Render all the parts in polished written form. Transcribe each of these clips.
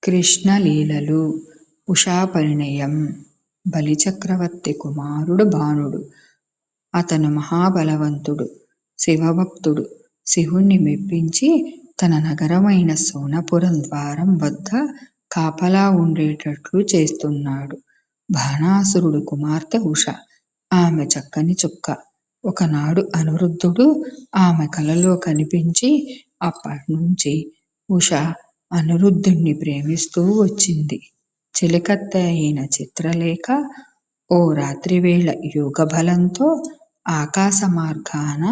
కృష్ణలీలలు ఉషాపరిణయం బలిచక్రవర్తి కుమారుడు భానుడు. అతను మహాబలవంతుడు, శివభక్తుడు. శివుణ్ణి మెప్పించి తన నగరమైన సోనపురం ద్వారం వద్ద కాపలా ఉండేటట్లు చేస్తున్నాడు. బాణాసురుడు కుమార్తె ఉష. ఆమె చక్కని చుక్క. ఒకనాడు అనిరుద్ధుడు ఆమె కలలో కనిపించి అప్పట్నుంచి ఉష అనిరుద్ధుణ్ణి ప్రేమిస్తూ వచ్చింది. చెలికత్తె అయిన చిత్రలేఖ ఓ రాత్రివేళ యోగబలంతో ఆకాశమార్గాన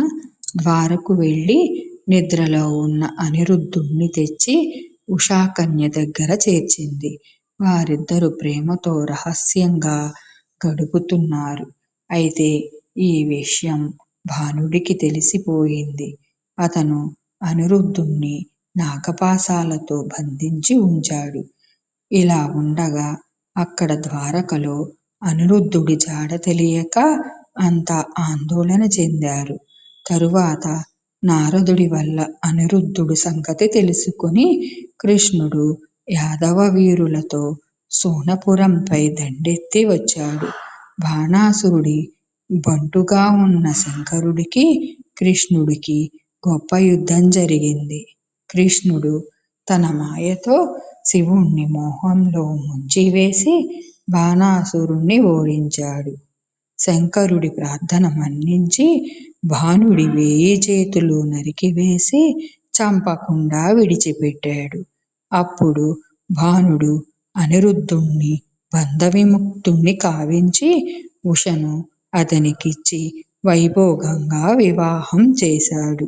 ద్వారకు వెళ్ళి నిద్రలో ఉన్న అనిరుద్ధుణ్ణి తెచ్చి ఉషాకన్య దగ్గర చేర్చింది. వారిద్దరూ ప్రేమతో రహస్యంగా గడుపుతున్నారు. అయితే ఈ విషయం భానుడికి తెలిసిపోయింది. అతను అనిరుద్ధుణ్ణి నాగపాశాలతో బంధించి ఉంచాడు. ఇలా ఉండగా అక్కడ ద్వారకలో అనిరుద్ధుడి జాడ తెలియక అంతా ఆందోళన చెందారు. తరువాత నారదుడి వల్ల అనిరుద్ధుడి సంగతి తెలుసుకుని కృష్ణుడు యాదవ వీరులతో సోనపురంపై దండెత్తి వచ్చాడు. బాణాసురుడి బంటుగా ఉన్న శంకరుడికి కృష్ణుడికి గొప్ప యుద్ధం జరిగింది. కృష్ణుడు తన మాయతో శివుణ్ణి మోహంలో ముంచివేసి బాణాసురుణ్ణి ఓడించాడు. శంకరుడి ప్రార్థన మన్నించి భానుడి 1000 చేతులు నరికివేసి చంపకుండా విడిచిపెట్టాడు. అప్పుడు భానుడు అనిరుద్ధుణ్ణి బంధవిముక్తుణ్ణి కావించి ఉషను అతనికిచ్చి వైభోగంగా వివాహం చేశాడు.